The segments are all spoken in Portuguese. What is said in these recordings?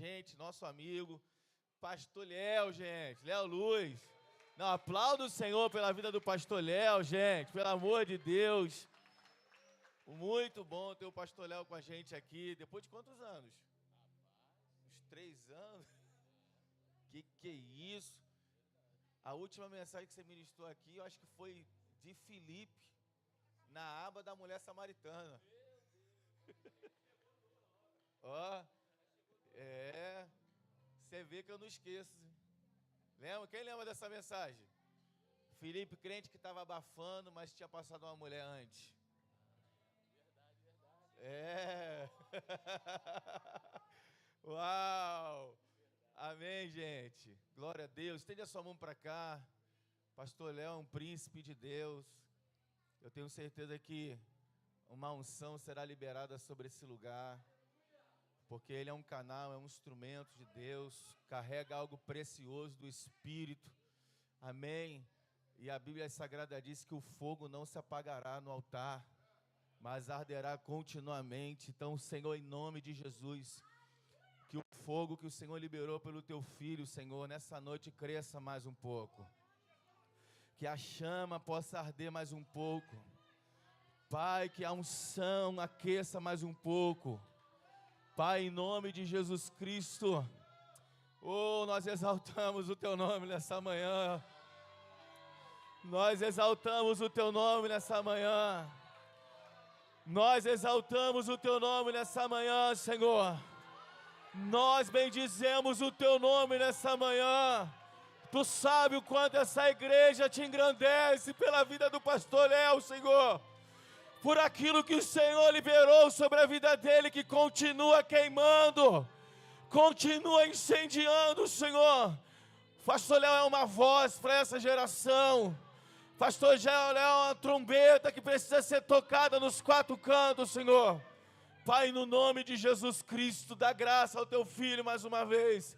gente, nosso amigo, Pastor Léo, gente, Léo Luz. Não, aplauda o Senhor pela vida do Pastor Léo, gente, pelo amor de Deus. Muito bom ter o Pastor Léo com a gente aqui, depois de quantos anos? Uns 3 anos? Que é isso? A última mensagem que você ministrou aqui, eu acho que foi de Filipe, na aba da mulher samaritana. Ó, você vê que eu não esqueço. Lembra? Quem lembra dessa mensagem? Filipe, crente que estava abafando, mas tinha passado uma mulher antes. Verdade. Uau! Amém, gente. Glória a Deus. Estende a sua mão para cá. Pastor Léo é um príncipe de Deus. Eu tenho certeza que uma unção será liberada sobre esse lugar, porque ele é um canal, é um instrumento de Deus, carrega algo precioso do Espírito. Amém. E a Bíblia Sagrada diz que o fogo não se apagará no altar, mas arderá continuamente. Então, Senhor, em nome de Jesus, que o fogo que o Senhor liberou pelo teu filho, Senhor, nessa noite cresça mais um pouco. Que a chama possa arder mais um pouco. Pai, que a unção aqueça mais um pouco. Pai, em nome de Jesus Cristo, nós exaltamos o teu nome nessa manhã. Nós exaltamos o teu nome nessa manhã. Nós exaltamos o teu nome nessa manhã, Senhor. Nós bendizemos o teu nome nessa manhã. Tu sabe o quanto essa igreja te engrandece pela vida do pastor Léo, Senhor. Por aquilo que o Senhor liberou sobre a vida dele, que continua queimando, continua incendiando, Senhor. Pastor Léo é uma voz para essa geração. Pastor Léo é uma trombeta que precisa ser tocada nos 4 cantos, Senhor. Pai, no nome de Jesus Cristo, dá graça ao teu filho mais uma vez.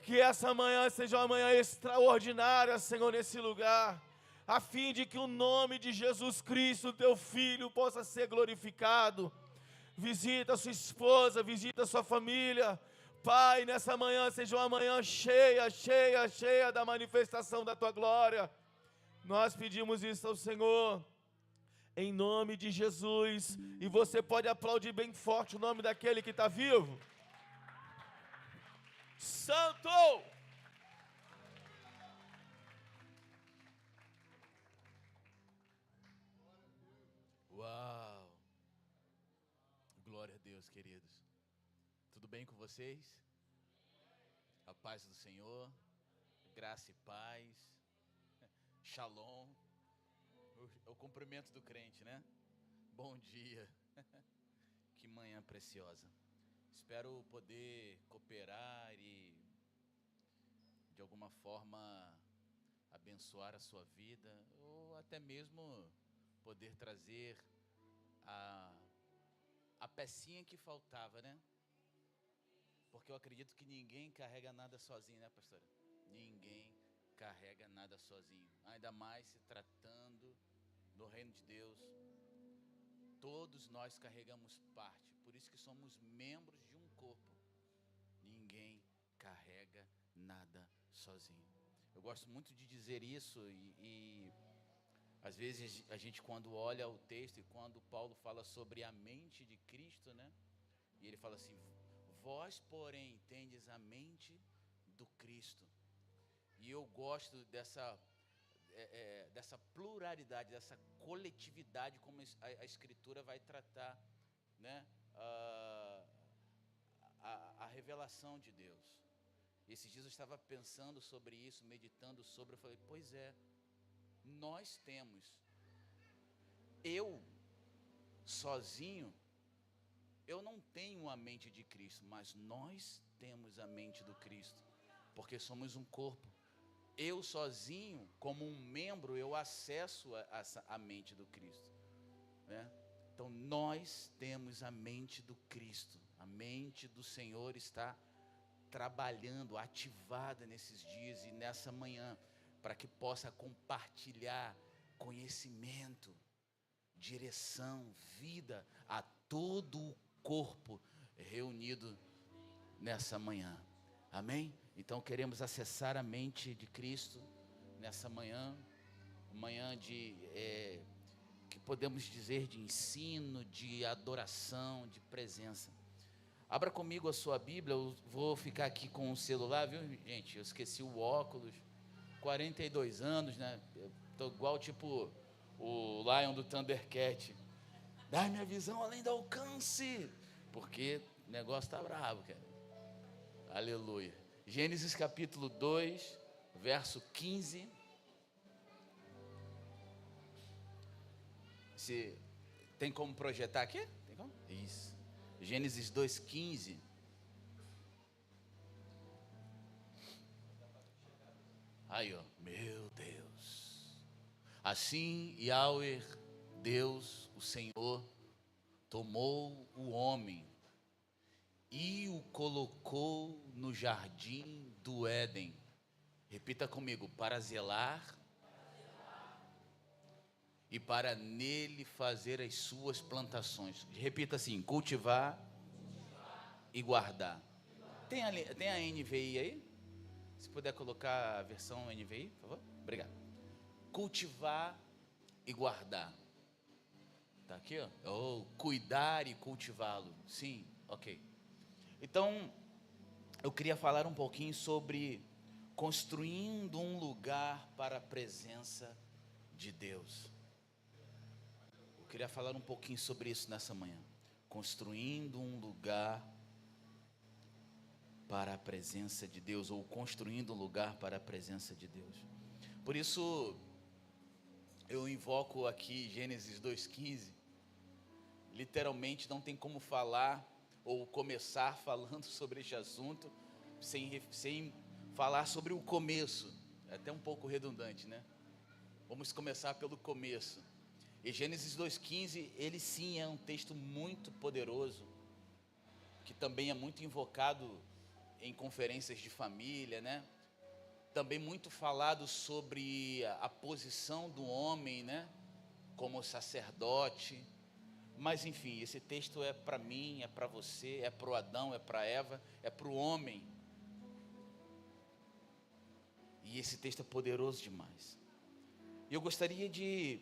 Que essa manhã seja uma manhã extraordinária, Senhor, nesse lugar, a fim de que o nome de Jesus Cristo, teu filho, possa ser glorificado. Visita a sua esposa, visita a sua família. Pai, nessa manhã seja uma manhã cheia, cheia, cheia da manifestação da tua glória. Nós pedimos isso ao Senhor, em nome de Jesus. E você pode aplaudir bem forte o nome daquele que está vivo. Santo! Uau! Glória a Deus, queridos. Tudo bem com vocês? A paz do Senhor, graça e paz, shalom, o cumprimento do crente, né? Bom dia, que manhã preciosa. Espero poder cooperar e, de alguma forma, abençoar a sua vida, ou até mesmo poder trazer a pecinha que faltava, né? Porque eu acredito que ninguém carrega nada sozinho, né, pastora? Ninguém carrega nada sozinho, ainda mais se tratando do reino de Deus. Todos nós carregamos parte, por isso que somos membros de um corpo. Ninguém carrega nada sozinho. Eu gosto muito de dizer isso e às vezes a gente, quando olha o texto e quando Paulo fala sobre a mente de Cristo, né? E ele fala assim: vós, porém, tendes a mente do Cristo. E eu gosto dessa pluralidade, dessa coletividade, como a Escritura vai tratar, né? A revelação de Deus. Esses dias eu estava pensando sobre isso, meditando sobre, eu falei, pois é, nós temos, eu sozinho, eu não tenho a mente de Cristo, mas nós temos a mente do Cristo, porque somos um corpo. Eu sozinho, como um membro, eu acesso a mente do Cristo, né? Então nós temos a mente do Cristo, a mente do Senhor está trabalhando, ativada nesses dias e nessa manhã, para que possa compartilhar conhecimento, direção, vida a todo o corpo reunido nessa manhã. Amém? Então queremos acessar a mente de Cristo nessa manhã, manhã que podemos dizer de ensino, de adoração, de presença. Abra comigo a sua Bíblia. Eu vou ficar aqui com o celular, viu, gente? Eu esqueci o óculos. 42 anos, né? Eu tô igual tipo o Lion do Thundercat. Dá-me a visão além do alcance, porque o negócio tá bravo, cara. Aleluia. Gênesis capítulo 2, verso 15. Tem como projetar aqui? Tem como? Isso. Gênesis 2:15. Aí, ó. Meu Deus. Assim, Yahweh, Deus, o Senhor, tomou o homem e o colocou no jardim do Éden. Repita comigo: para zelar e para nele fazer as suas plantações. Repita assim: cultivar e guardar. Tem a NVI aí? Se puder colocar a versão NVI, por favor. Obrigado. Cultivar e guardar. Tá aqui, ó. Oh, cuidar e cultivá-lo. Sim, ok. Então, eu queria falar um pouquinho sobre construindo um lugar para a presença de Deus. Eu queria falar um pouquinho sobre isso nessa manhã. Construindo um lugar para a presença de Deus, ou construindo um lugar para a presença de Deus. Por isso, eu invoco aqui Gênesis 2:15. Literalmente não tem como falar ou começar falando sobre este assunto sem falar sobre o começo. É até um pouco redundante, né? Vamos começar pelo começo. E Gênesis 2:15, ele sim é um texto muito poderoso, que também é muito invocado em conferências de família, né? Também muito falado sobre a posição do homem, né? Como sacerdote. Mas enfim, esse texto é para mim, é para você, é para o Adão, é para Eva, é para o homem. E esse texto é poderoso demais. E eu gostaria de,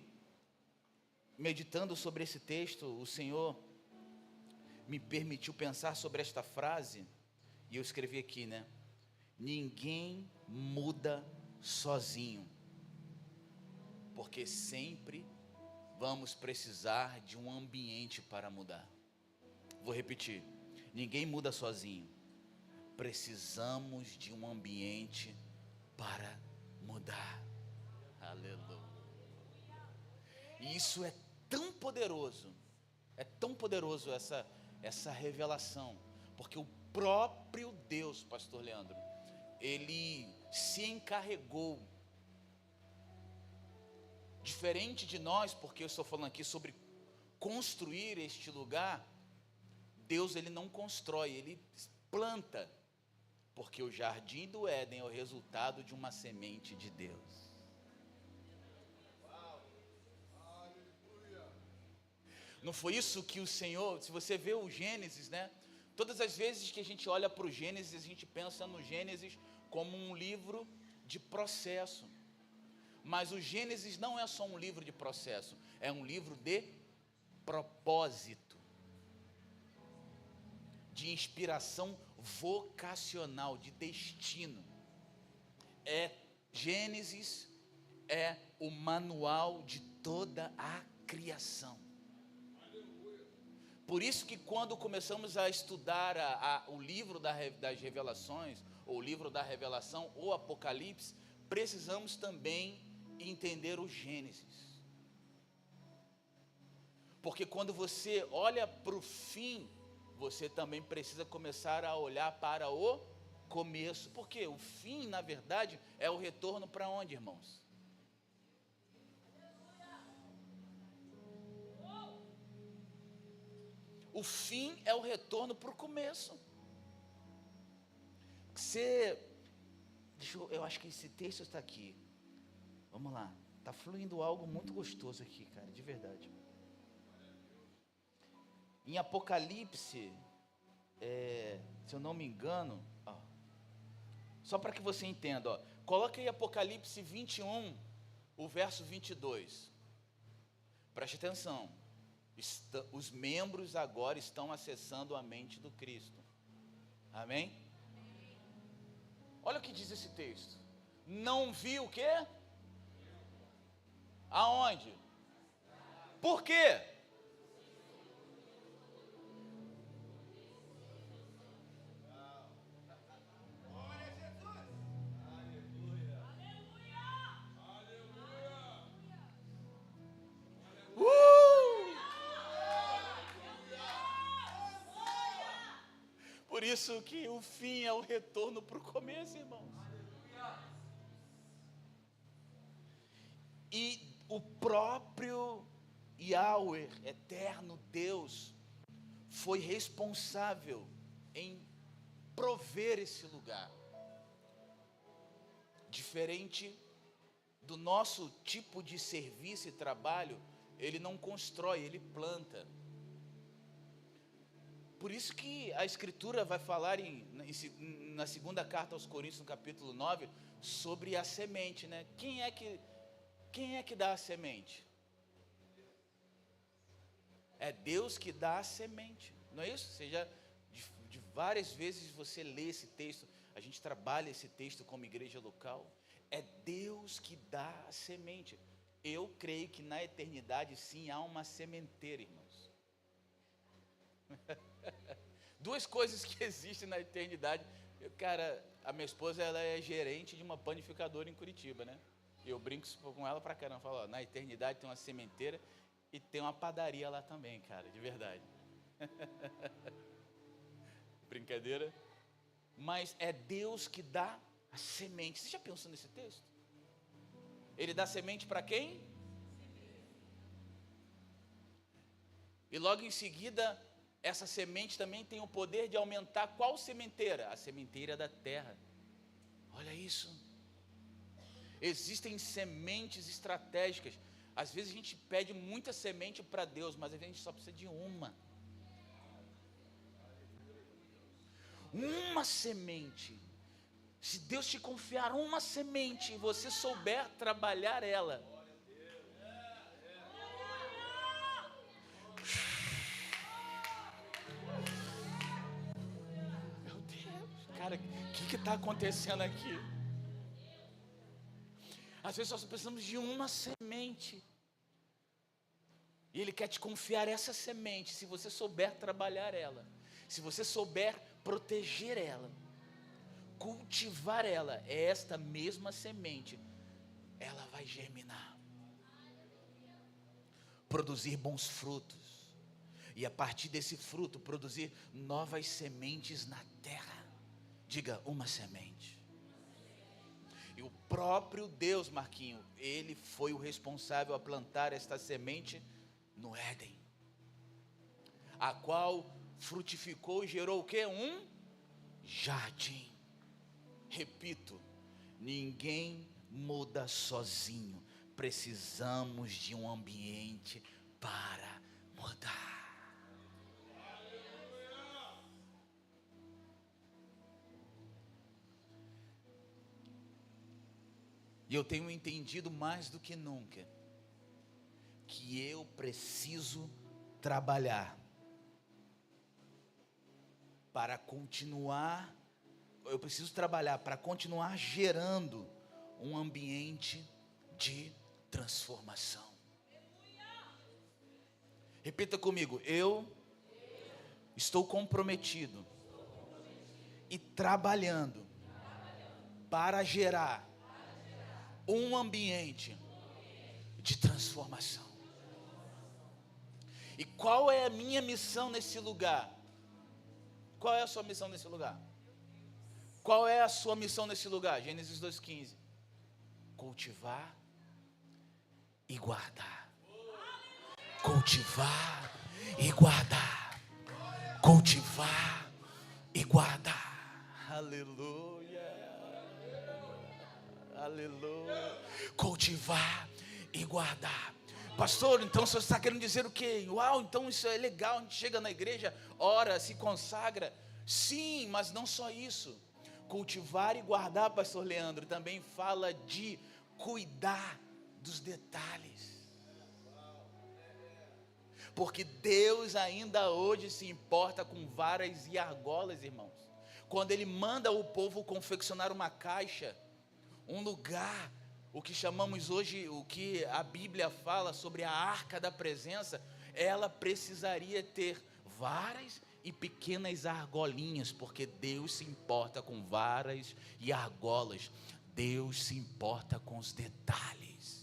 meditando sobre esse texto, o Senhor me permitiu pensar sobre esta frase, e eu escrevi aqui, né? Ninguém muda sozinho, porque sempre vamos precisar de um ambiente para mudar. Vou repetir: ninguém muda sozinho, precisamos de um ambiente para mudar. Aleluia. E isso é tão poderoso essa revelação, porque o próprio Deus, pastor Leandro, ele se encarregou, diferente de nós, porque eu estou falando aqui sobre construir este lugar. Deus, ele não constrói, ele planta, porque o jardim do Éden é o resultado de uma semente de Deus. Não foi isso que o Senhor, se você vê o Gênesis, né? Todas as vezes que a gente olha para o Gênesis, a gente pensa no Gênesis como um livro de processo. Mas o Gênesis não é só um livro de processo, é um livro de propósito, de inspiração vocacional, de destino. Gênesis é o manual de toda a criação. Por isso que quando começamos a estudar o livro das revelações, ou o livro da revelação, ou Apocalipse, precisamos também entender o Gênesis. Porque quando você olha para o fim, você também precisa começar a olhar para o começo. Porque o fim, na verdade, é o retorno para onde, irmãos? O fim é o retorno para o começo. Eu acho que esse texto está aqui. Vamos lá. Está fluindo algo muito gostoso aqui, cara, de verdade. Em Apocalipse, se eu não me engano, ó, só para que você entenda, ó, coloca aí Apocalipse 21, o verso 22. Preste atenção. Os membros agora estão acessando a mente do Cristo. Amém? Olha o que diz esse texto. Não vi o quê? Aonde? Por quê? Por isso que o fim é o retorno para o começo, irmãos. E o próprio Yahweh, eterno Deus, foi responsável em prover esse lugar. Diferente do nosso tipo de serviço e trabalho, ele não constrói, ele planta. Por isso que a Escritura vai falar na segunda carta aos Coríntios, no capítulo 9, sobre a semente, né? Quem é que dá a semente? É Deus que dá a semente, não é isso? De várias vezes você lê esse texto, a gente trabalha esse texto como igreja local. É Deus que dá a semente. Eu creio que na eternidade sim há uma sementeira, irmãos. Duas coisas que existem na eternidade. Cara, a minha esposa, ela é gerente de uma panificadora em Curitiba, né? Eu brinco com ela pra caramba, falo, ó, na eternidade tem uma sementeira e tem uma padaria lá também, cara, de verdade. Brincadeira. Mas é Deus que dá a semente. Você já pensou nesse texto? Ele dá semente para quem? E logo em seguida, essa semente também tem o poder de aumentar qual sementeira? A sementeira da terra. Olha isso. Existem sementes estratégicas. Às vezes a gente pede muita semente para Deus, mas a gente só precisa de uma. Uma semente. Se Deus te confiar uma semente e você souber trabalhar ela, meu Deus, cara, o que está acontecendo aqui? Às vezes nós precisamos de uma semente. E Ele quer te confiar essa semente, se você souber trabalhar ela, se você souber proteger ela, cultivar ela, é esta mesma semente, ela vai germinar, produzir bons frutos, e a partir desse fruto, produzir novas sementes na terra. Diga, uma semente. E o próprio Deus, Marquinho, Ele foi o responsável a plantar esta semente no Éden, a qual frutificou e gerou o quê? Um jardim. Repito, ninguém muda sozinho. Precisamos de um ambiente para mudar. E eu tenho entendido mais do que nunca que eu preciso trabalhar para continuar. Eu preciso trabalhar para continuar gerando um ambiente de transformação. Repita comigo, eu estou comprometido e trabalhando para gerar um ambiente de transformação. E qual é a minha missão nesse lugar? Qual é a sua missão nesse lugar? Qual é a sua missão nesse lugar? Gênesis 2,15. Cultivar e guardar. Cultivar e guardar. Cultivar e guardar. Aleluia. Aleluia. Cultivar e guardar. Pastor, então você está querendo dizer o quê? Uau, então isso é legal. A gente chega na igreja, ora, se consagra. Sim, mas não só isso. Cultivar e guardar, pastor Leandro, também fala de cuidar dos detalhes. Porque Deus ainda hoje se importa com varas e argolas, irmãos. Quando Ele manda o povo confeccionar uma caixa, um lugar, o que chamamos hoje, o que a Bíblia fala sobre a arca da presença, ela precisaria ter varas e pequenas argolinhas, porque Deus se importa com varas e argolas. Deus se importa com os detalhes.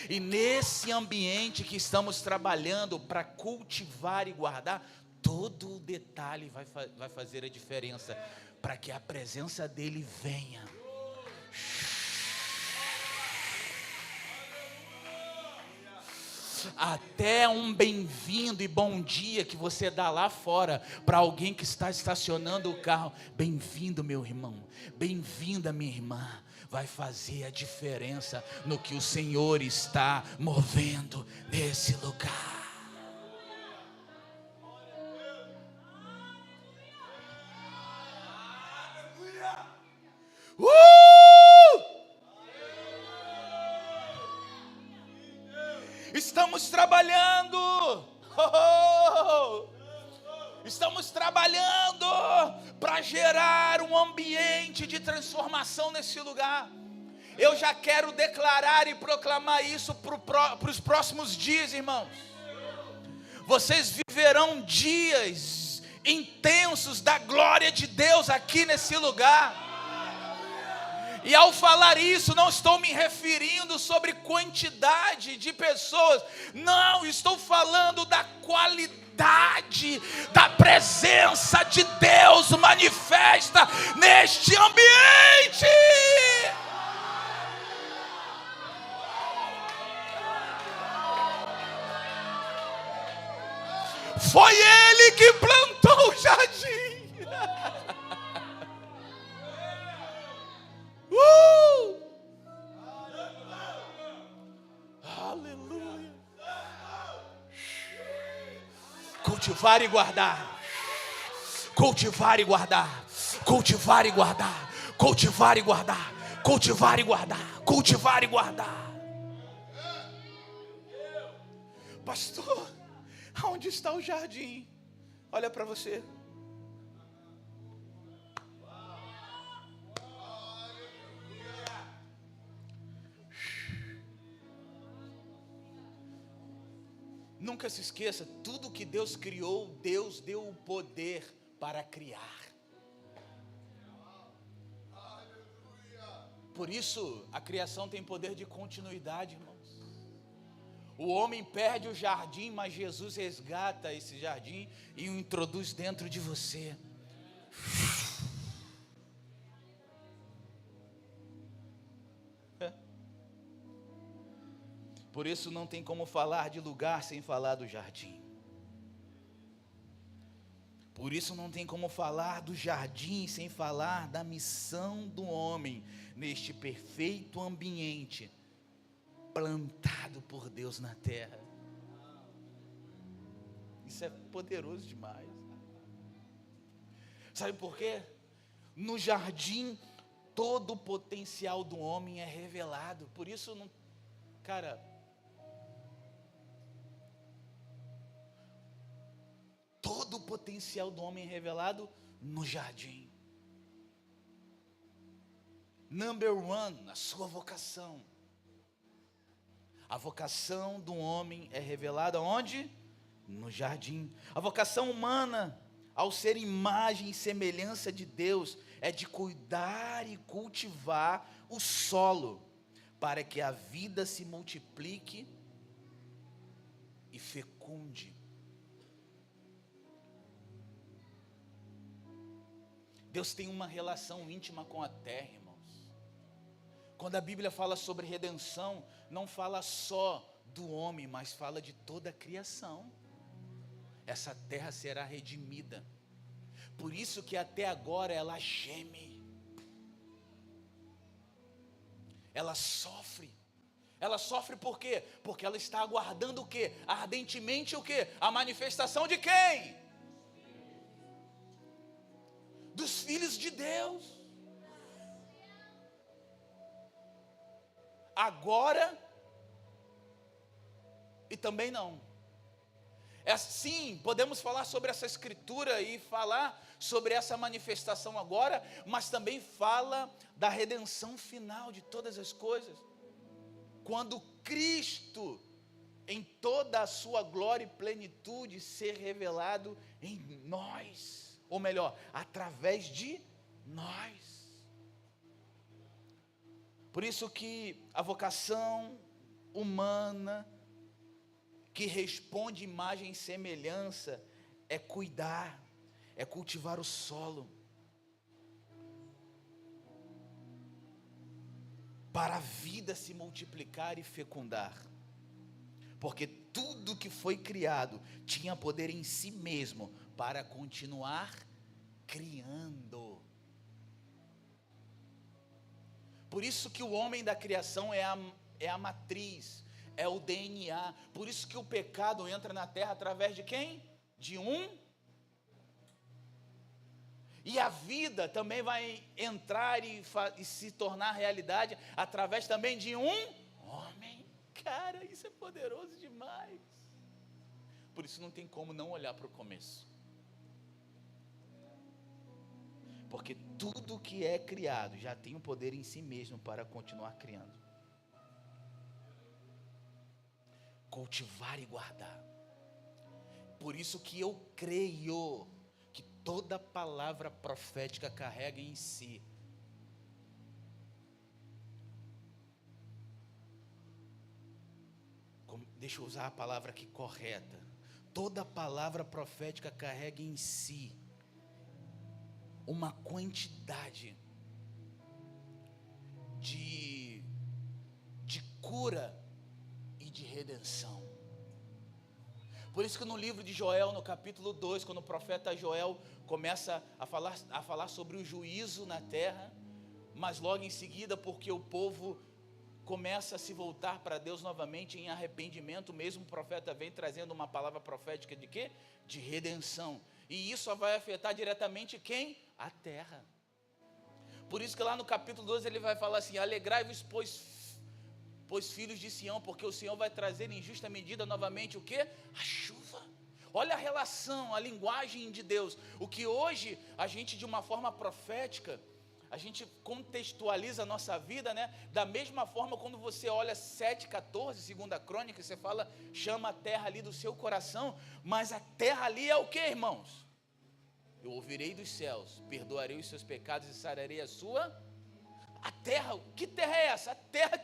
E nesse ambiente que estamos trabalhando para cultivar e guardar, todo o detalhe vai fazer a diferença, para que a presença dEle venha. Até um bem-vindo e bom dia que você dá lá fora para alguém que está estacionando o carro. Bem-vindo, meu irmão, bem-vinda, minha irmã. Vai fazer a diferença no que o Senhor está movendo nesse lugar. Estamos trabalhando. Estamos trabalhando para gerar um ambiente de transformação nesse lugar. Eu já quero declarar e proclamar isso para os próximos dias, irmãos. Vocês viverão dias intensos da glória de Deus aqui nesse lugar. E ao falar isso, não estou me referindo sobre quantidade de pessoas. Não, estou falando da qualidade da presença de Deus manifesta neste ambiente. Foi Ele que plantou o jardim. Aleluia. Cultivar e guardar. Cultivar e guardar. Cultivar e guardar. Cultivar e guardar. Cultivar e guardar. Cultivar e guardar. Pastor, aonde está o jardim? Olha para você. Nunca se esqueça, tudo que Deus criou, Deus deu o poder para criar. Por isso, a criação tem poder de continuidade, irmãos. O homem perde o jardim, mas Jesus resgata esse jardim e o introduz dentro de você. Por isso não tem como falar de lugar sem falar do jardim. Por isso não tem como falar do jardim sem falar da missão do homem neste perfeito ambiente plantado por Deus na terra. Isso é poderoso demais. Sabe por quê? No jardim todo o potencial do homem é revelado. Por isso não, cara, todo o potencial do homem é revelado no jardim. Number one, a sua vocação. A vocação do homem é revelada onde? No jardim. A vocação humana, ao ser imagem e semelhança de Deus, é de cuidar e cultivar o solo, para que a vida se multiplique e fecunde. Deus tem uma relação íntima com a terra, irmãos. Quando a Bíblia fala sobre redenção, não fala só do homem, mas fala de toda a criação. Essa terra será redimida. Por isso que até agora ela geme. Ela sofre. Ela sofre por quê? Porque ela está aguardando o quê? Ardentemente o quê? A manifestação de quem? dos filhos de Deus. Agora e também não. Sim, podemos falar sobre essa escritura e falar sobre essa manifestação agora, mas também fala da redenção final de todas as coisas. Quando Cristo, em toda a sua glória e plenitude, ser revelado em nós, ou melhor, através de nós. Por isso que a vocação humana, que responde imagem e semelhança, é cuidar, é cultivar o solo, para a vida se multiplicar e fecundar, porque tudo que foi criado tinha poder em si mesmo para continuar criando. Por isso que o homem da criação é a matriz, é o DNA. Por isso que o pecado entra na terra através de quem? De um. E a vida também vai entrar e se tornar realidade através também de um homem. Cara, isso é poderoso demais. Por isso não tem como não olhar para o começo. Porque tudo que é criado já tem o poder em si mesmo para continuar criando. Cultivar e guardar. Por isso que eu creio que toda palavra profética carrega em si deixa eu usar a palavra aqui correta. Toda palavra profética carrega em si uma quantidade de cura e de redenção. Por isso que no livro de Joel, no capítulo 2, quando o profeta Joel começa a falar sobre o juízo na terra, mas logo em seguida, porque o povo começa a se voltar para Deus novamente em arrependimento, mesmo o profeta vem trazendo uma palavra profética de quê? De redenção. E isso vai afetar diretamente quem? A terra. Por isso que lá no capítulo 12 ele vai falar assim: alegrai-vos, pois filhos de Sião, porque o Senhor vai trazer em justa medida novamente o quê? A chuva. Olha a relação, a linguagem de Deus. O que hoje a gente, de uma forma profética, a gente contextualiza a nossa vida, né? Da mesma forma, quando você olha 7,14, segunda crônica, você fala, chama a terra ali do seu coração, mas a terra ali é o que, irmãos? Eu ouvirei dos céus, perdoarei os seus pecados e sararei a sua... A terra, que terra é essa? A terra.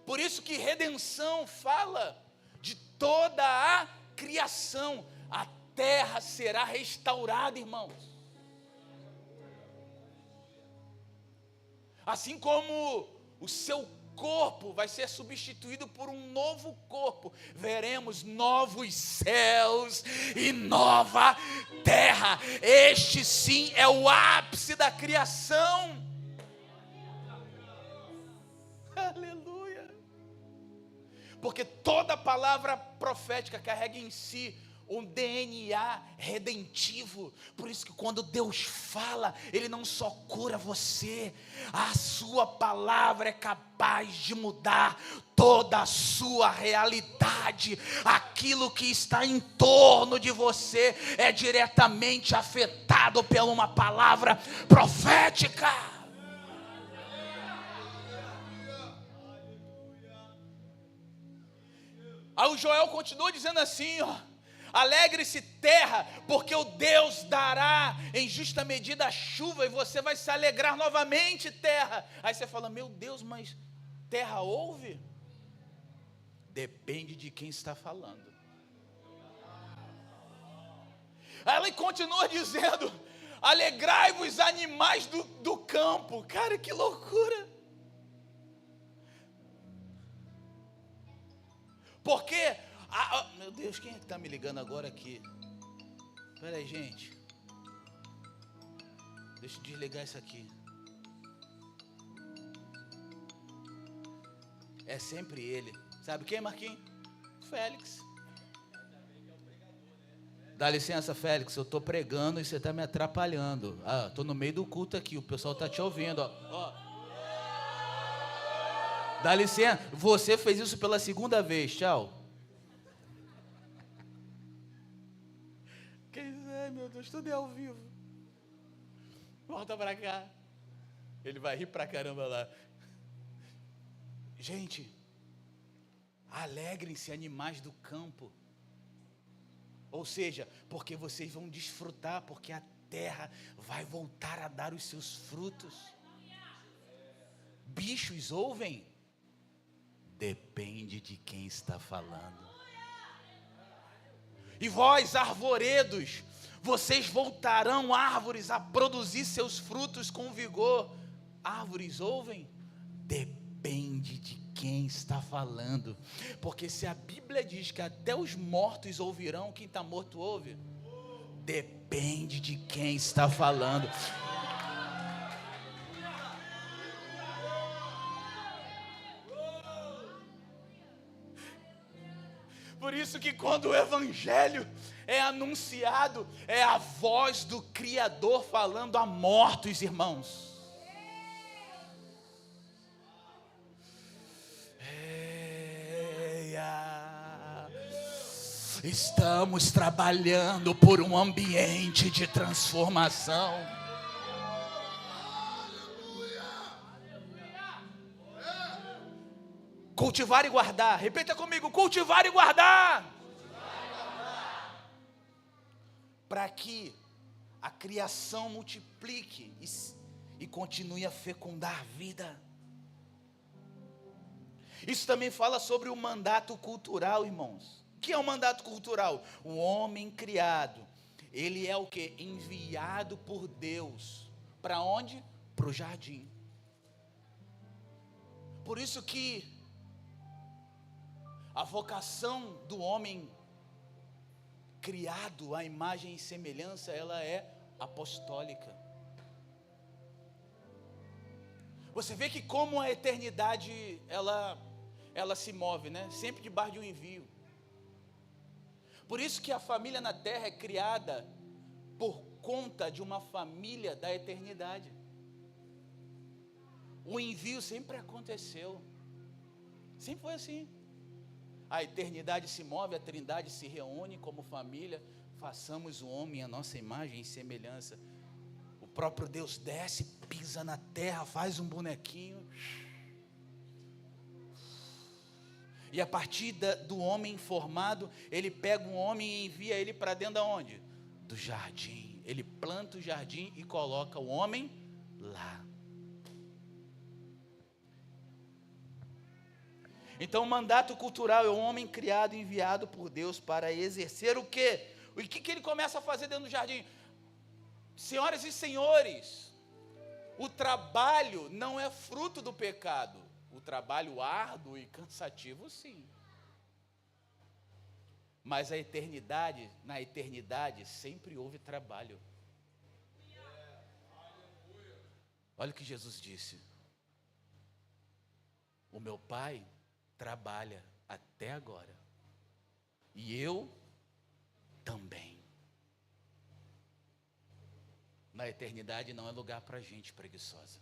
Por isso que redenção fala de toda a criação. A terra será restaurada, irmãos. Assim como o seu corpo vai ser substituído por um novo corpo, veremos novos céus e nova terra. Este sim é o ápice da criação. Aleluia. Porque toda palavra profética carrega em si um DNA redentivo. Por isso que quando Deus fala, Ele não só cura você, a sua palavra é capaz de mudar toda a sua realidade. Aquilo que está em torno de você é diretamente afetado por uma palavra profética. Aí o Joel continua dizendo assim, ó: alegre-se terra, porque o Deus dará em justa medida a chuva, e você vai se alegrar novamente, terra. Aí você fala, meu Deus, mas terra ouve? Depende de quem está falando. Aí ela continua dizendo, alegrai-vos animais do campo. Cara, que loucura. Porque... meu Deus, quem é que está me ligando agora aqui? Espera aí, gente. Deixa eu desligar isso aqui. É sempre ele. Sabe quem, Marquinhos? Félix. Dá licença, Félix, eu estou pregando e você está me atrapalhando. Estou no meio do culto aqui, o pessoal está te ouvindo. Ó. Dá licença, você fez isso pela segunda vez, tchau. Ai, meu Deus, tudo é ao vivo. Volta para cá. Ele vai rir pra caramba lá. Gente, alegrem-se, animais do campo. Ou seja, porque vocês vão desfrutar, porque a terra vai voltar a dar os seus frutos. Bichos ouvem? Depende de quem está falando. E vós, arvoredos, vocês voltarão árvores a produzir seus frutos com vigor. Árvores ouvem? Depende de quem está falando. Porque se a Bíblia diz que até os mortos ouvirão, quem está morto ouve? Depende de quem está falando. Por isso que quando o Evangelho é anunciado, é a voz do Criador falando a mortos, irmãos. Estamos trabalhando por um ambiente de transformação. Cultivar e guardar. Repita comigo: cultivar e guardar. Para que a criação multiplique e continue a fecundar a vida. Isso também fala sobre o mandato cultural, irmãos. O que é o mandato cultural? O homem criado, ele é o que? Enviado por Deus. Para onde? Para o jardim. Por isso que a vocação do homem criado à imagem e semelhança, ela é apostólica. Você vê que como a eternidade, ela se move, né? Sempre debaixo de um envio. Por isso que a família na terra é criada por conta de uma família da eternidade. O envio sempre aconteceu. Sempre foi assim. A eternidade se move, a trindade se reúne como família. Façamos o homem à nossa imagem e semelhança. O próprio Deus desce, pisa na terra, faz um bonequinho. E a partir do homem formado, ele pega um homem e envia ele para dentro de onde? Do jardim. Ele planta o jardim e coloca o homem lá. Então o mandato cultural é o homem criado e enviado por Deus para exercer o quê? O que ele começa a fazer dentro do jardim? Senhoras e senhores, o trabalho não é fruto do pecado. O trabalho árduo e cansativo, sim. Mas na eternidade sempre houve trabalho. Olha o que Jesus disse. O meu Pai trabalha até agora. E eu também. Na eternidade não é lugar para gente preguiçosa.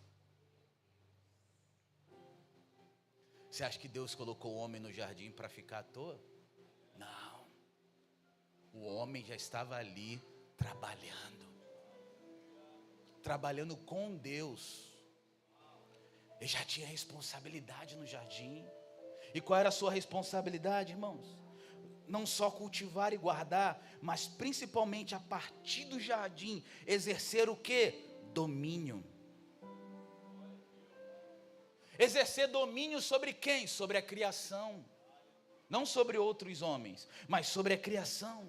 Você acha que Deus colocou o homem no jardim para ficar à toa? Não. O homem já estava ali trabalhando com Deus. Ele já tinha responsabilidade no jardim. E qual era a sua responsabilidade, irmãos? Não só cultivar e guardar, mas principalmente a partir do jardim, exercer o quê? Domínio. Exercer domínio sobre quem? Sobre a criação. Não sobre outros homens, mas sobre a criação.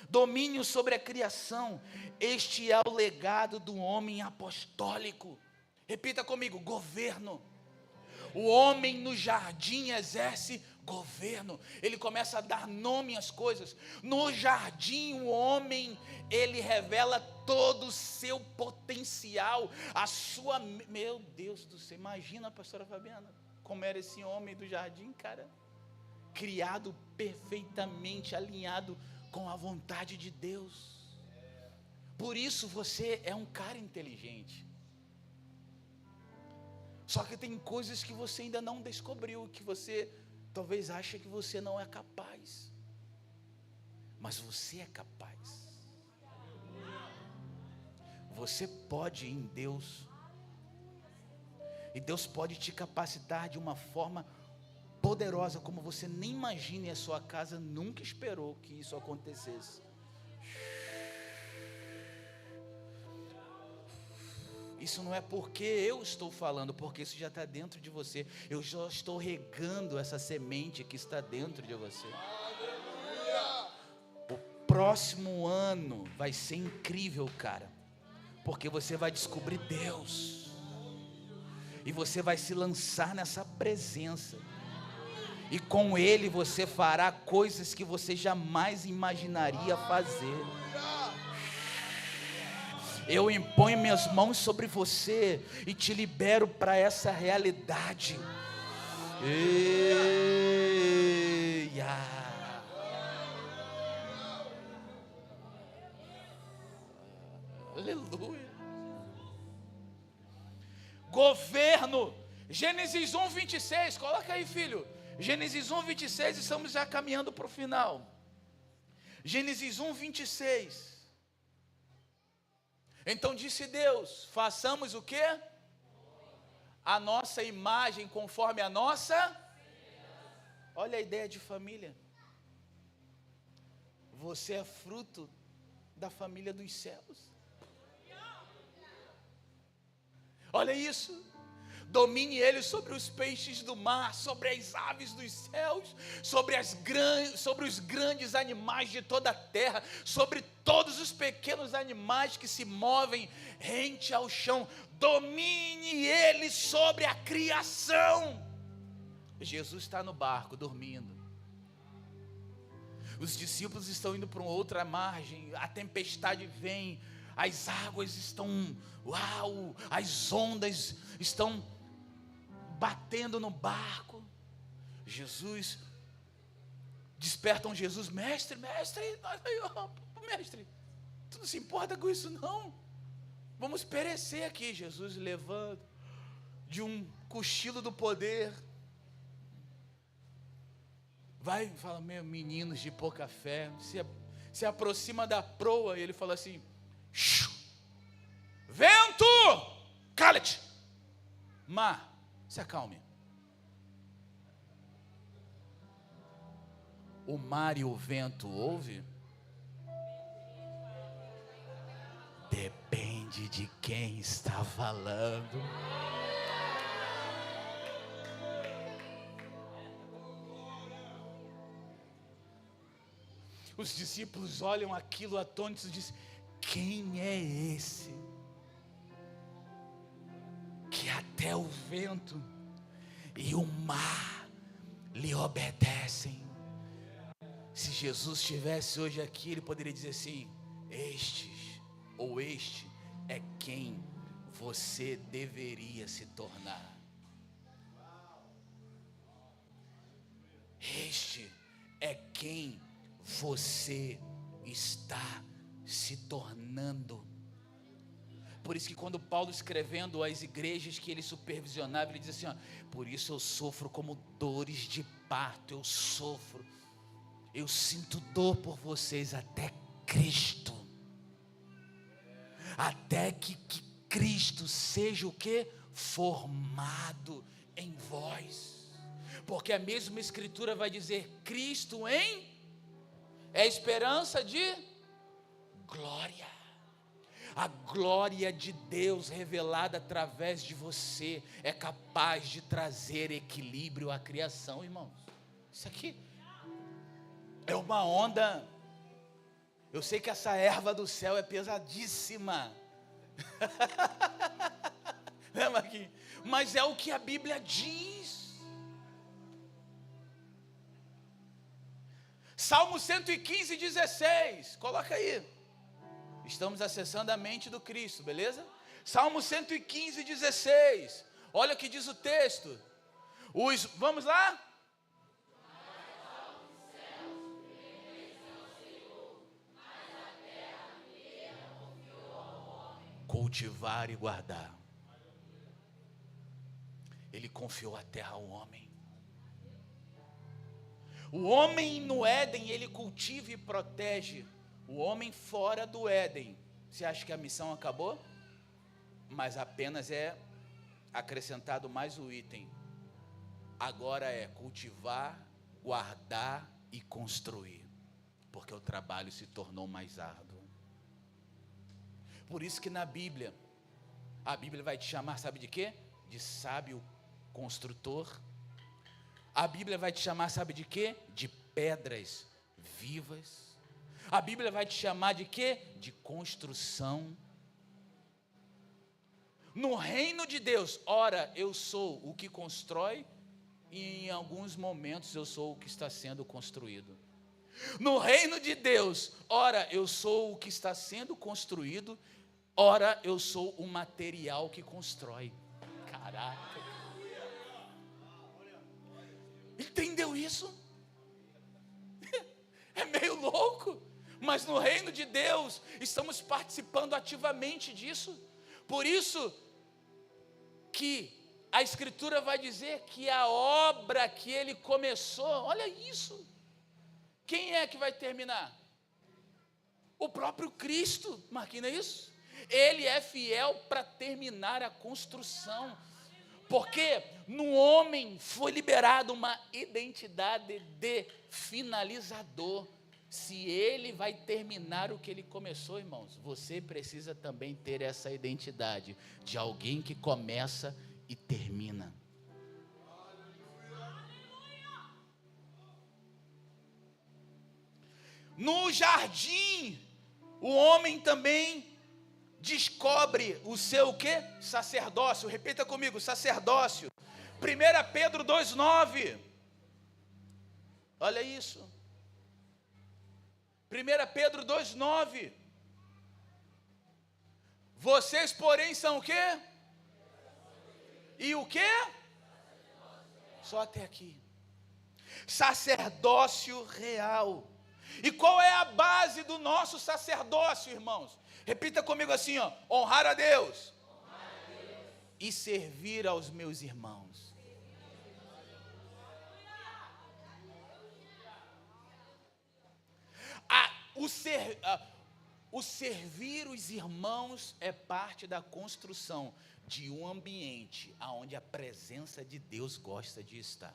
Domínio sobre a criação. Este é o legado do homem apostólico. Repita comigo: governo. O homem no jardim exerce governo. Ele começa a dar nome às coisas. No jardim o homem, ele revela todo o seu potencial, a sua... Meu Deus do céu, imagina a pastora Fabiana, como era esse homem do jardim, cara. Criado perfeitamente, alinhado com a vontade de Deus. Por isso você é um cara inteligente. Só que tem coisas que você ainda não descobriu, que você talvez ache que você não é capaz. Mas você é capaz. Você pode ir em Deus. E Deus pode te capacitar de uma forma poderosa, como você nem imagina, e a sua casa nunca esperou que isso acontecesse. Isso não é porque eu estou falando, porque isso já está dentro de você. Eu já estou regando essa semente que está dentro de você. O próximo ano vai ser incrível, cara, porque você vai descobrir Deus. E você vai se lançar nessa presença. E com Ele você fará coisas que você jamais imaginaria fazer. Eu imponho minhas mãos sobre você e te libero para essa realidade. Eia. Aleluia. Governo. Gênesis 1, 26. Coloca aí, filho. Gênesis 1, 26. Estamos já caminhando para o final. Gênesis 1, 26. Então disse Deus: façamos o quê? A nossa imagem conforme a nossa. Olha a ideia de família. Você é fruto da família dos céus. Olha isso. Domine ele sobre os peixes do mar, sobre as aves dos céus, sobre os grandes animais de toda a terra, sobre todos os pequenos animais que se movem rente ao chão. Domine ele sobre a criação. Jesus está no barco dormindo. Os discípulos estão indo para uma outra margem. A tempestade vem, as águas estão, as ondas estão batendo no barco. Despertam Jesus: mestre, tu não se importa com isso não? Vamos perecer aqui. Jesus levanta de um cochilo do poder, vai e fala: meu, meninos de pouca fé, se aproxima da proa, e ele fala assim: vento, cala-te, mar, se acalme. O mar e o vento ouve? Depende de quem está falando. Os discípulos olham aquilo atônitos e dizem: quem é esse que até o vento e o mar lhe obedecem? Se Jesus estivesse hoje aqui, ele poderia dizer assim: este é quem você deveria se tornar. Este é quem você está se tornando. Por isso que quando Paulo, escrevendo às igrejas que ele supervisionava, ele diz assim: ó, por isso eu sofro como dores de parto, eu sinto dor por vocês até Cristo, até que Cristo seja o que? Formado em vós. Porque a mesma escritura vai dizer: Cristo é esperança de glória. A glória de Deus revelada através de você é capaz de trazer equilíbrio à criação, irmãos. Isso aqui é uma onda. Eu sei que essa erva do céu é pesadíssima. Lembra aqui? Mas é o que a Bíblia diz. Salmo 115, 16. Coloca aí. Estamos acessando a mente do Cristo, beleza? Salmo 115, 16. Olha o que diz o texto. Vamos lá? cultivar e guardar. Ele confiou a terra ao homem. O homem no Éden, ele cultiva e protege. O homem fora do Éden, você acha que a missão acabou? Mas apenas é acrescentado mais o item. Agora é cultivar, guardar e construir, porque o trabalho se tornou mais árduo. Por isso que na Bíblia, a Bíblia vai te chamar, sabe de quê? De sábio construtor. A Bíblia vai te chamar, sabe de quê? De pedras vivas. A Bíblia vai te chamar de quê? De construção. No reino de Deus, ora, eu sou o que constrói, e em alguns momentos eu sou o que está sendo construído. No reino de Deus, ora, eu sou o que está sendo construído, ora, eu sou o material que constrói. Caraca. Entendeu isso? É meio louco, mas no reino de Deus estamos participando ativamente disso. Por isso que a Escritura vai dizer que a obra que ele começou, olha isso, quem é que vai terminar? O próprio Cristo, Marquinhos, não é isso? Ele é fiel para terminar a construção. Porque no homem foi liberada uma identidade de finalizador. Se ele vai terminar o que ele começou, irmãos, você precisa também ter essa identidade de alguém que começa e termina. No jardim, o homem também descobre o seu quê? Sacerdócio. Repita comigo, sacerdócio. 1 Pedro 2,9. Olha isso. 1 Pedro 2,9. Vocês, porém, são o quê? E o quê? Só até aqui. Sacerdócio real. E qual é a base do nosso sacerdócio, irmãos? Repita comigo assim, ó, honrar a Deus, e servir aos meus irmãos. O servir os irmãos é parte da construção de um ambiente onde a presença de Deus gosta de estar.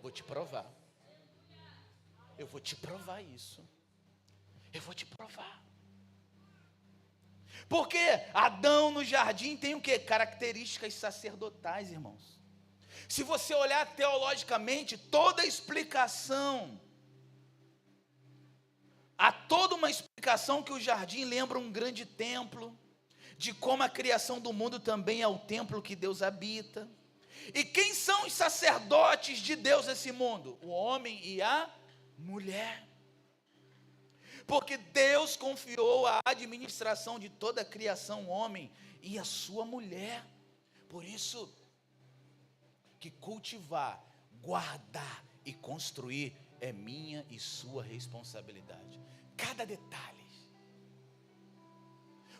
Vou te provar. Eu vou te provar isso. Eu vou te provar. Porque Adão no jardim tem o quê? Características sacerdotais, irmãos. Se você olhar teologicamente, toda a explicação, há toda uma explicação que o jardim lembra um grande templo, de como a criação do mundo também é o templo que Deus habita. E quem são os sacerdotes de Deus nesse mundo? O homem e a mulher. Porque Deus confiou a administração de toda a criação ao homem e a sua mulher. Por isso que cultivar, guardar e construir é minha e sua responsabilidade. Cada detalhe.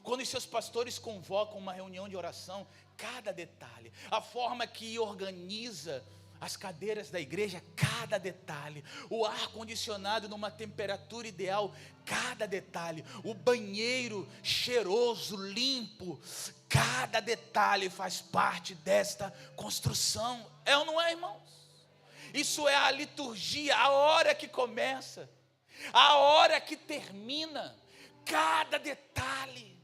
Quando os seus pastores convocam uma reunião de oração, cada detalhe, a forma que organiza as cadeiras da igreja, cada detalhe, o ar condicionado numa temperatura ideal, cada detalhe, o banheiro cheiroso, limpo, cada detalhe faz parte desta construção. É ou não é, irmãos? Isso é a liturgia, a hora que começa, a hora que termina, cada detalhe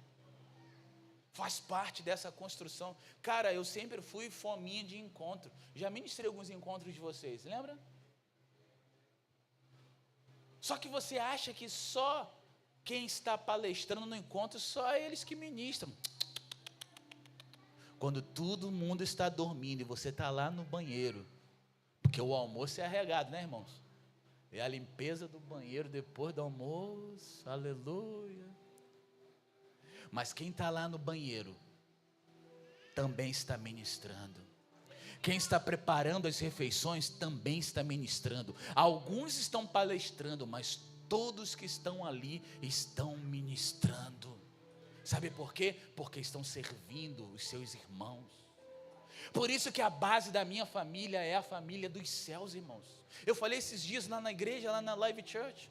faz parte dessa construção. Cara, eu sempre fui fominha de encontro. Já ministrei alguns encontros de vocês, lembra? Só que você acha que só quem está palestrando no encontro, só eles que ministram. Quando todo mundo está dormindo e você está lá no banheiro, porque o almoço é arregado, né, irmãos? É a limpeza do banheiro depois do almoço, aleluia. Mas quem está lá no banheiro também está ministrando. Quem está preparando as refeições também está ministrando. Alguns estão palestrando, mas todos que estão ali estão ministrando. Sabe por quê? Porque estão servindo os seus irmãos. Por isso que a base da minha família é a família dos céus, irmãos. Eu falei esses dias lá na igreja, lá na Live Church.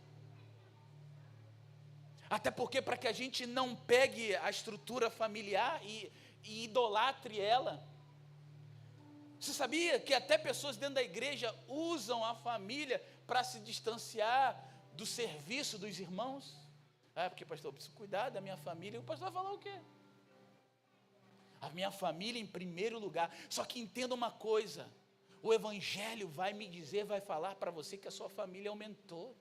Até porque para que a gente não pegue a estrutura familiar e idolatre ela. Você sabia que até pessoas dentro da igreja usam a família para se distanciar do serviço dos irmãos? Porque pastor, eu preciso cuidar da minha família. E o pastor vai falar o quê? A minha família em primeiro lugar. Só que entenda uma coisa, o evangelho vai me dizer, vai falar para você que a sua família aumentou.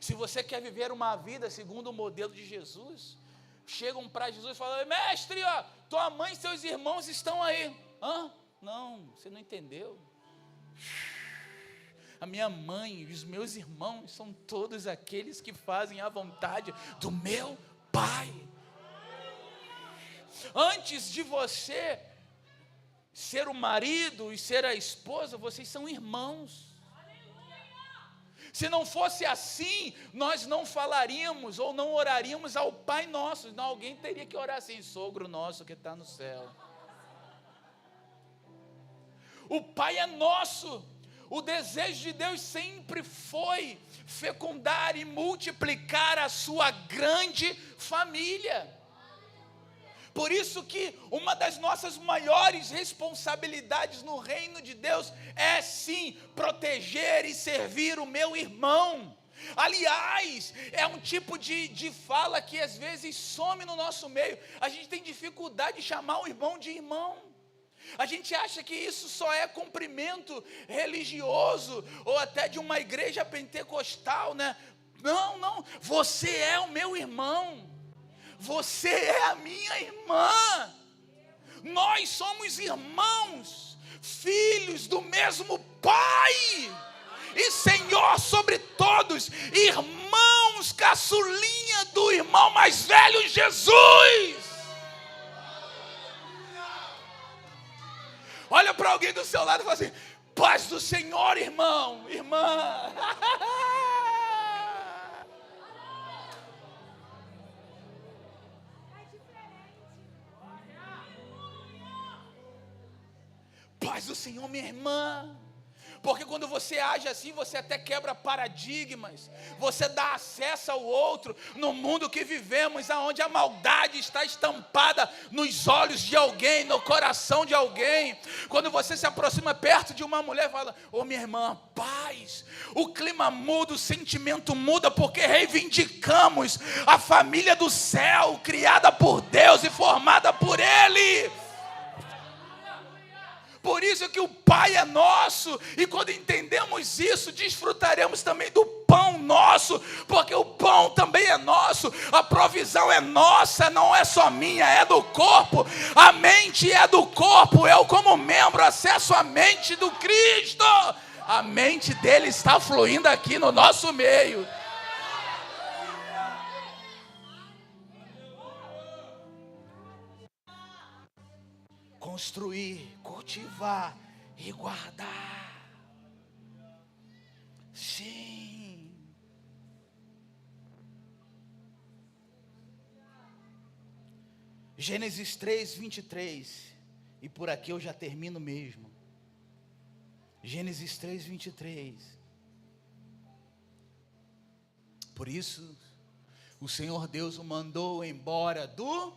Se você quer viver uma vida segundo o modelo de Jesus, chegam para Jesus e falam: mestre, ó, tua mãe e seus irmãos estão aí. Não, você não entendeu. A minha mãe e os meus irmãos são todos aqueles que fazem a vontade do meu Pai. Antes de você ser o marido e ser a esposa, vocês são irmãos. Se não fosse assim, nós não falaríamos ou não oraríamos ao Pai Nosso. Senão alguém teria que orar assim: sogro nosso que está no céu. O Pai é nosso. O desejo de Deus sempre foi fecundar e multiplicar a sua grande família. Por isso que uma das nossas maiores responsabilidades no reino de Deus é sim proteger e servir o meu irmão. Aliás, é um tipo de fala que às vezes some no nosso meio. A gente tem dificuldade de chamar o irmão de irmão. A gente acha que isso só é cumprimento religioso ou até de uma igreja pentecostal, né? Não, você é o meu irmão. Você é a minha irmã. Nós somos irmãos, filhos do mesmo Pai e Senhor sobre todos, irmãos, caçulinha do irmão mais velho, Jesus. Olha para alguém do seu lado e fala assim: paz do Senhor, irmão, irmã. Paz do Senhor, minha irmã. Porque quando você age assim, você até quebra paradigmas, você dá acesso ao outro no mundo que vivemos, onde a maldade está estampada nos olhos de alguém, no coração de alguém. Quando você se aproxima perto de uma mulher e fala: ô minha irmã, paz, o clima muda, o sentimento muda, porque reivindicamos a família do céu, criada por Deus e formada por Ele. Por isso que o Pai é nosso, e quando entendemos isso, desfrutaremos também do pão nosso, porque o pão também é nosso, a provisão é nossa, não é só minha, é do corpo, a mente é do corpo, eu como membro acesso à mente do Cristo, a mente dele está fluindo aqui no nosso meio. Construir, cultivar e guardar. Sim. Gênesis 3, 23. E por aqui eu já termino mesmo. Gênesis 3, 23. Por isso, o Senhor Deus o mandou embora do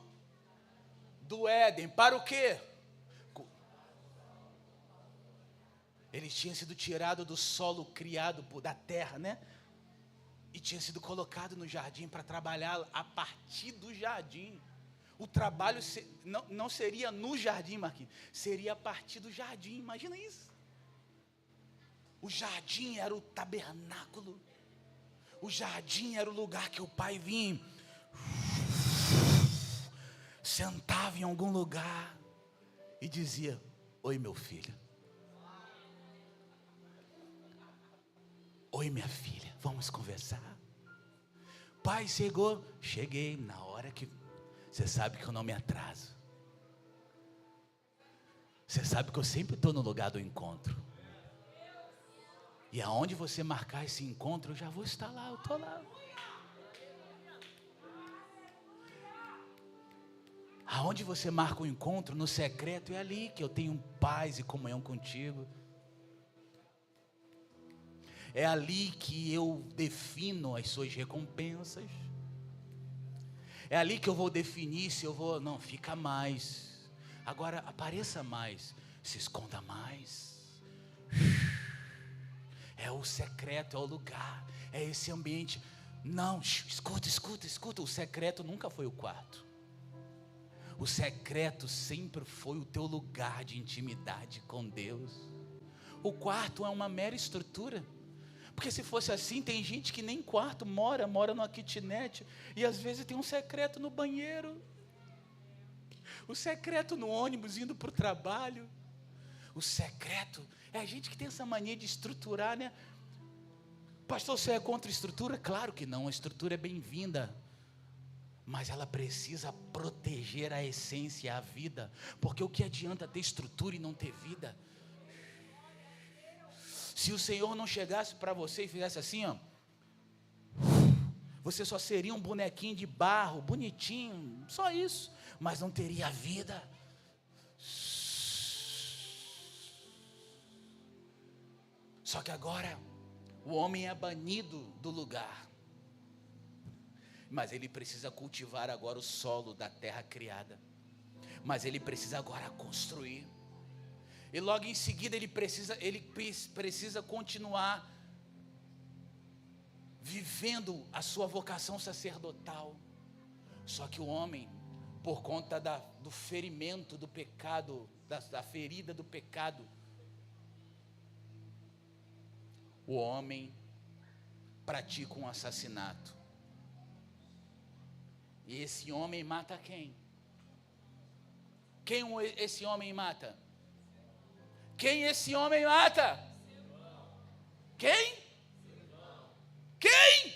Éden. Para o quê? Ele tinha sido tirado do solo criado da terra, né? E tinha sido colocado no jardim para trabalhar a partir do jardim. O trabalho não seria no jardim, Marquinhos, seria a partir do jardim. Imagina isso. O jardim era o tabernáculo. O jardim era o lugar que o pai vinha, sentava em algum lugar e dizia: oi meu filho, oi minha filha, vamos conversar? Pai, chegou? Cheguei na hora que... Você sabe que eu não me atraso. Você sabe que eu sempre estou no lugar do encontro. E aonde você marcar esse encontro, eu já vou estar lá, eu estou lá. Aonde você marca o encontro, no secreto, é ali que eu tenho paz e comunhão contigo. É ali que eu defino as suas recompensas. É ali que eu vou definir se eu vou, não, fica mais. Agora apareça mais, se esconda mais. É o secreto, é o lugar, é esse ambiente. Não, escuta. O secreto nunca foi o quarto. O secreto sempre foi o teu lugar de intimidade com Deus. O quarto é uma mera estrutura. Porque se fosse assim, tem gente que nem quarto mora numa kitnet. E às vezes tem um secreto no banheiro. O secreto no ônibus indo para o trabalho. O secreto é a gente que tem essa mania de estruturar, né? Pastor, você é contra a estrutura? Claro que não, a estrutura é bem-vinda. Mas ela precisa proteger a essência, a vida. Porque o que adianta ter estrutura e não ter vida? Se o Senhor não chegasse para você e fizesse assim, ó, você só seria um bonequinho de barro, bonitinho, só isso, mas não teria vida. Só que agora, o homem é banido do lugar, mas ele precisa cultivar agora o solo da terra criada, mas ele precisa agora construir. E logo em seguida ele precisa continuar vivendo a sua vocação sacerdotal. Só que o homem, por conta do ferimento do pecado, da ferida do pecado, o homem pratica um assassinato. E esse homem mata quem? Quem esse homem mata? Quem esse homem mata? Quem? Quem?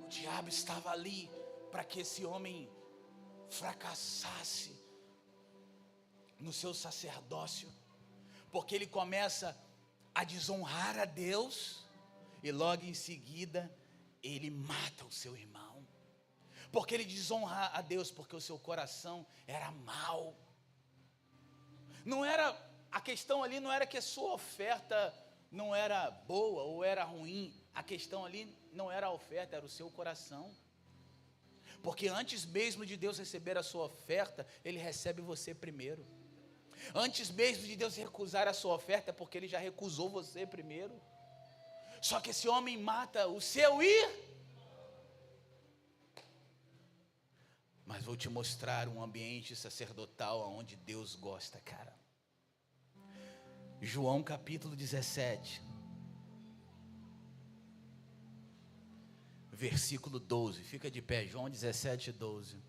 O diabo estava ali para que esse homem fracassasse no seu sacerdócio, porque ele começa a desonrar a Deus e logo em seguida ele mata o seu irmão. Porque ele desonra a Deus, porque o seu coração era mau. Não era, a questão ali não era que a sua oferta não era boa ou era ruim. A questão ali não era a oferta, era o seu coração. Porque antes mesmo de Deus receber a sua oferta, Ele recebe você primeiro. Antes mesmo de Deus recusar a sua oferta, é porque Ele já recusou você primeiro. Só que esse homem mata o seu ir. Mas vou te mostrar um ambiente sacerdotal onde Deus gosta, cara. João capítulo 17, versículo 12. Fica de pé, João 17, 12.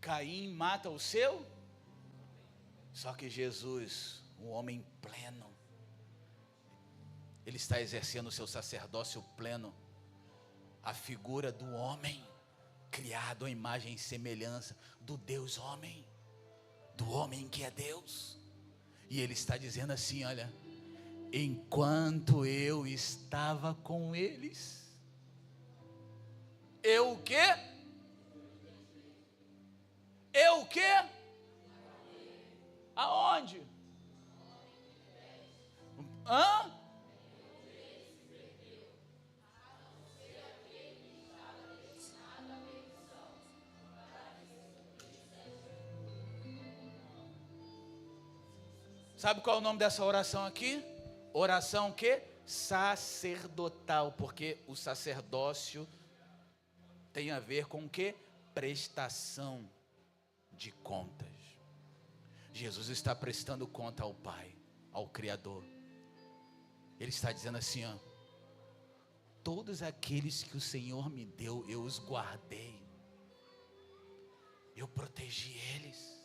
Caim mata o seu? Só que Jesus, um homem pleno, ele está exercendo o seu sacerdócio pleno, a figura do homem, criado à imagem e semelhança do Deus homem, do homem que é Deus. E ele está dizendo assim, olha, enquanto eu estava com eles, eu o quê? Eu o quê? Aonde? Hã? Sabe qual é o nome dessa oração aqui? Oração o quê? Sacerdotal, porque o sacerdócio tem a ver com o quê? Prestação de contas. Jesus está prestando conta ao Pai, ao Criador. Ele está dizendo assim, ó, todos aqueles que o Senhor me deu, eu os guardei, eu protegi eles.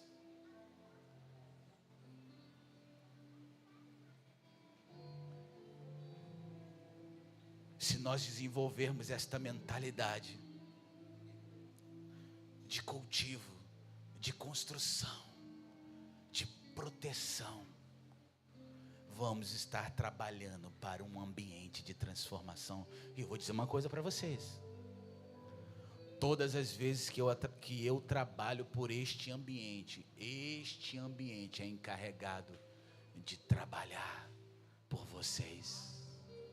Se nós desenvolvermos esta mentalidade de cultivo, de construção, de proteção, vamos estar trabalhando para um ambiente de transformação. E eu vou dizer uma coisa para vocês: todas as vezes que eu trabalho por este ambiente é encarregado de trabalhar por vocês.